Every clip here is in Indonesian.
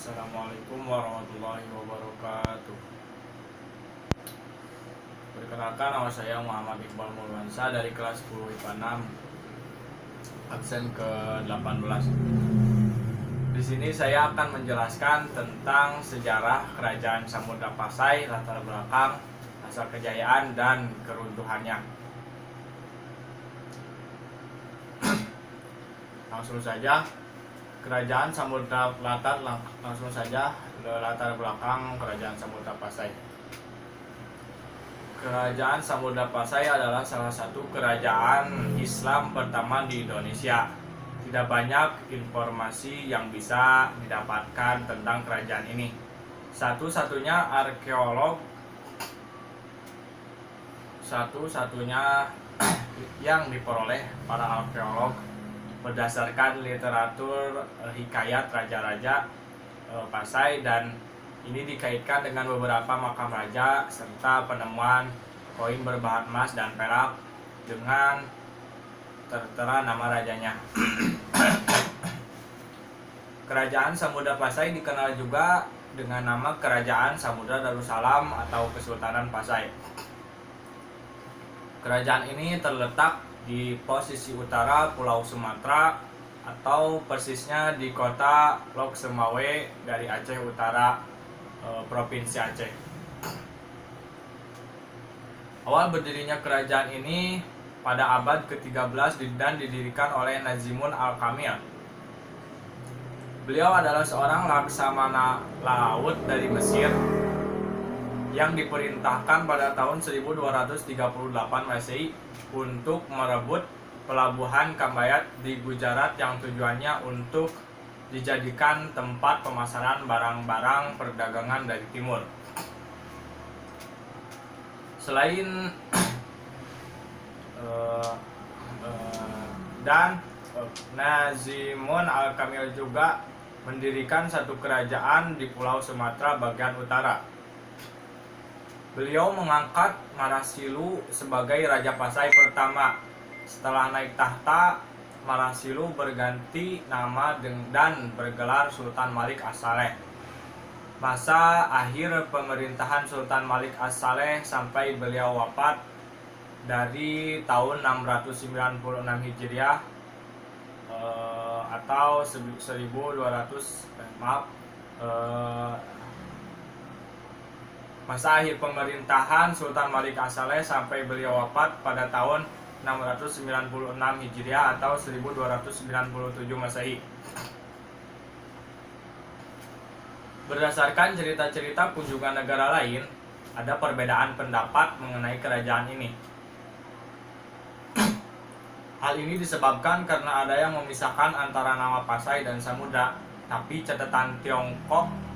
Assalamualaikum warahmatullahi wabarakatuh. Perkenalkan, nama saya Muhammad Iqbal Mulwansa dari kelas 10 IPA 6, absen ke-18. Di sini saya akan menjelaskan tentang sejarah Kerajaan Samudra Pasai, latar belakang, asal kejayaan dan keruntuhannya. Langsung saja. Kerajaan Samudra latar belakang Kerajaan Samudra Pasai. Kerajaan Samudra Pasai adalah salah satu kerajaan Islam pertama di Indonesia. Tidak banyak informasi yang bisa didapatkan tentang kerajaan ini. Satu-satunya yang diperoleh para arkeolog berdasarkan literatur hikayat raja-raja Pasai, dan ini dikaitkan dengan beberapa makam raja serta penemuan koin berbahan emas dan perak dengan tertera nama rajanya. Kerajaan Samudra Pasai dikenal juga dengan nama Kerajaan Samudra Darussalam atau Kesultanan Pasai. Kerajaan ini terletak di posisi utara Pulau Sumatera atau persisnya di kota Lok Semawe dari Aceh Utara, Provinsi Aceh. Awal berdirinya kerajaan ini pada abad ke-13 dan didirikan oleh Nazimun Al-Kamil. Beliau adalah seorang laksamana laut dari Mesir yang diperintahkan pada tahun 1238 Masehi untuk merebut pelabuhan Kambayat di Gujarat yang tujuannya untuk dijadikan tempat pemasaran barang-barang perdagangan dari timur. Selain Nazimun Al-Kamil juga mendirikan satu kerajaan di Pulau Sumatera bagian utara. Beliau mengangkat Marasilu sebagai Raja Pasai pertama. Setelah naik tahta, Marasilu berganti nama dan bergelar Sultan Malik As-Saleh. Masa akhir pemerintahan Sultan Malik As-Saleh sampai beliau wafat dari tahun 696 Hijriah atau 1200 Masa akhir pemerintahan Sultan Malik As-Saleh sampai beliau wafat pada tahun 696 Hijriah atau 1297 Masehi. Berdasarkan cerita-cerita kunjungan negara lain, ada perbedaan pendapat mengenai kerajaan ini. Hal ini disebabkan karena ada yang memisahkan antara nama Pasai dan Samudra, tapi catatan Tiongkok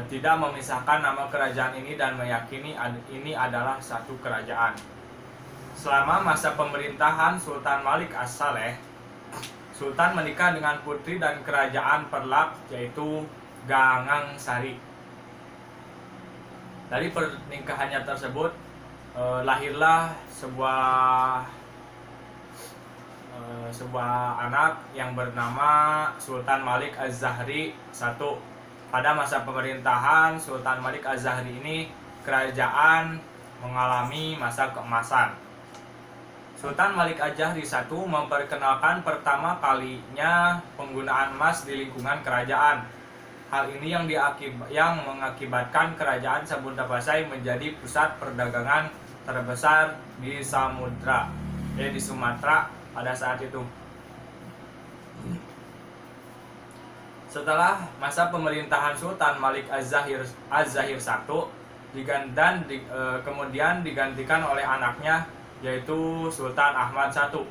tidak memisahkan nama kerajaan ini dan meyakini ini adalah satu kerajaan. Selama masa pemerintahan Sultan Malik As-Saleh, Sultan menikah dengan putri dan kerajaan Perlak, yaitu Gangang Sari. Dari pernikahannya tersebut lahirlah sebuah anak yang bernama Sultan Malik Az-Zahri I. Pada masa pemerintahan Sultan Malik Az-Zahri ini, kerajaan mengalami masa keemasan. Sultan Malik Az-Zahri I memperkenalkan pertama kalinya penggunaan emas di lingkungan kerajaan. Hal ini yang mengakibatkan Kerajaan Samudra Pasai menjadi pusat perdagangan terbesar di Sumatera pada saat itu. Setelah masa pemerintahan Sultan Malik Az-Zahir I kemudian digantikan oleh anaknya, yaitu Sultan Ahmad I.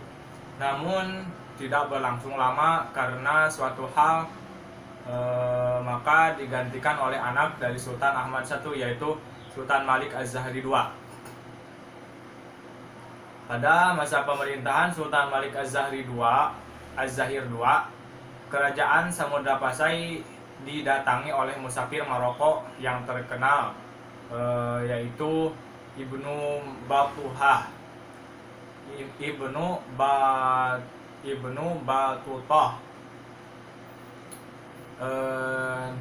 Namun tidak berlangsung lama karena suatu hal, maka digantikan oleh anak dari Sultan Ahmad I, yaitu Sultan Malik Az-Zahri II. Pada masa pemerintahan Sultan Malik Az-Zahir II, Kerajaan Samudra Pasai didatangi oleh musafir Maroko yang terkenal, yaitu Ibnu Battuta.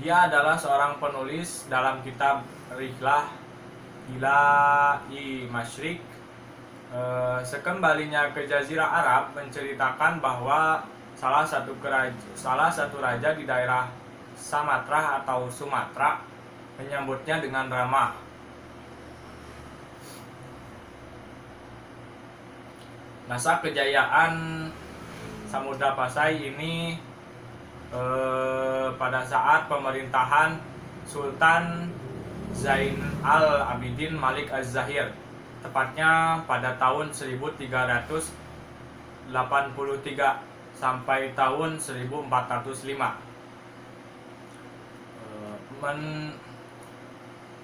Dia adalah seorang penulis dalam kitab Rihlah Ila-i Masyriq. Sekembalinya ke Jazirah Arab menceritakan bahwa salah satu raja di daerah Sumatra atau Sumatera menyambutnya dengan ramah. Masa kejayaan Samudra Pasai ini pada saat pemerintahan Sultan Zain al-Abidin Malik Az-Zahir, tepatnya pada tahun 1383 sampai tahun 1405.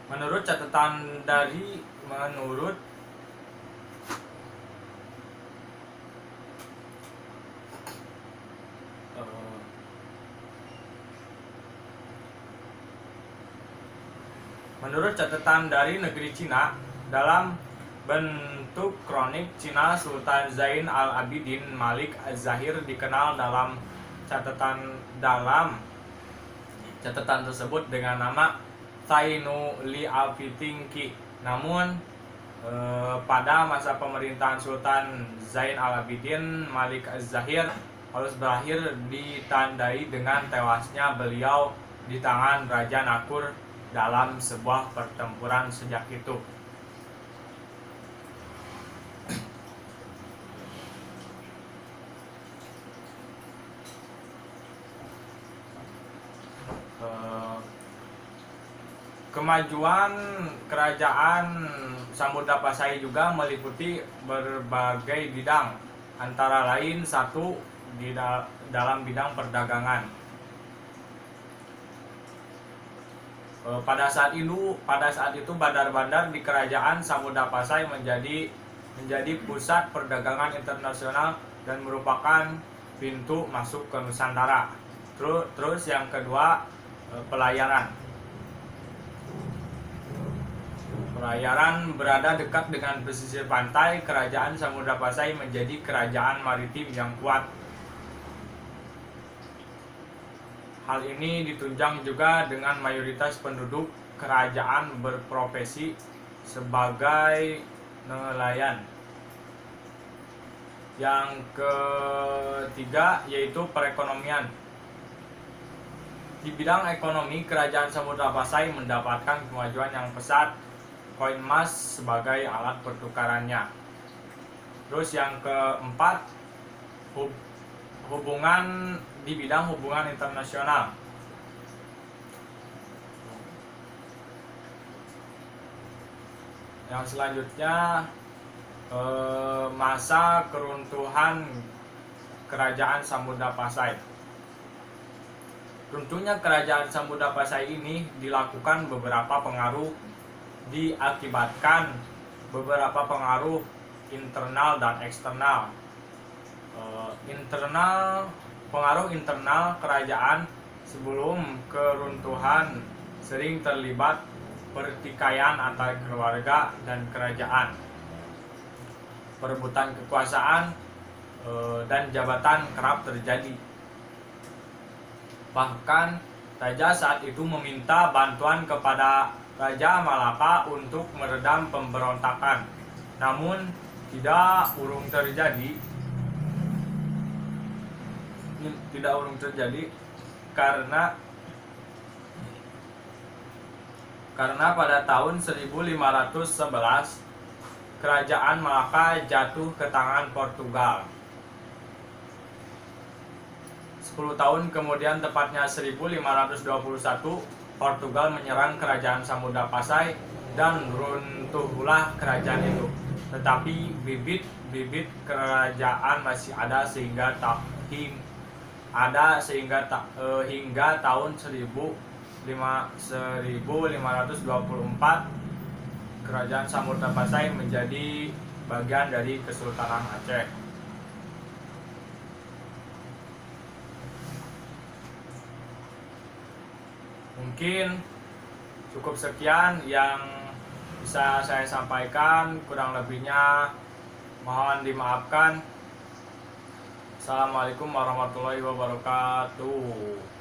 Menurut catatan dari Menurut catatan dari negeri Cina, dalam bentuk kronik Cina, Sultan Zain al-Abidin Malik Az-Zahir dikenal dalam catatan tersebut dengan nama Tainu Li Alfitingki. Namun pada masa pemerintahan Sultan Zain al-Abidin Malik Az-Zahir harus berakhir ditandai dengan tewasnya beliau di tangan Raja Nakur dalam sebuah pertempuran sejak itu. Kemajuan kerajaan Samudra Pasai juga meliputi berbagai bidang, antara lain satu dalam bidang perdagangan. Pada saat itu bandar-bandar di kerajaan Samudra Pasai menjadi pusat perdagangan internasional dan merupakan pintu masuk ke Nusantara. Terus yang kedua, pelayaran. Pelayaran berada dekat dengan pesisir pantai. Kerajaan Samudra Pasai menjadi kerajaan maritim yang kuat. Hal ini ditunjang juga dengan mayoritas penduduk kerajaan berprofesi sebagai nelayan. Yang ketiga yaitu perekonomian. Di bidang ekonomi, kerajaan Samudra Pasai mendapatkan kemajuan yang pesat, koin emas sebagai alat pertukarannya. Terus yang keempat, di bidang hubungan internasional. Yang selanjutnya, masa keruntuhan kerajaan Samudra Pasai. Runtuhnya kerajaan Samudra Pasai ini diakibatkan beberapa pengaruh internal dan eksternal. Pengaruh internal kerajaan sebelum keruntuhan sering terlibat pertikaian antar keluarga dan kerajaan, perebutan kekuasaan dan jabatan kerap terjadi. Bahkan raja saat itu meminta bantuan kepada Raja Malaka untuk meredam pemberontakan, namun tidak urung terjadi karena pada tahun 1511 kerajaan Malaka jatuh ke tangan Portugal. 10 tahun kemudian, tepatnya 1521, Portugal menyerang kerajaan Samudra Pasai dan runtuhlah kerajaan itu. Tetapi bibit kerajaan masih ada hingga tahun 1524 kerajaan Samudra Pasai menjadi bagian dari Kesultanan Aceh. Mungkin cukup sekian yang bisa saya sampaikan, kurang lebihnya mohon dimaafkan. Assalamualaikum warahmatullahi wabarakatuh.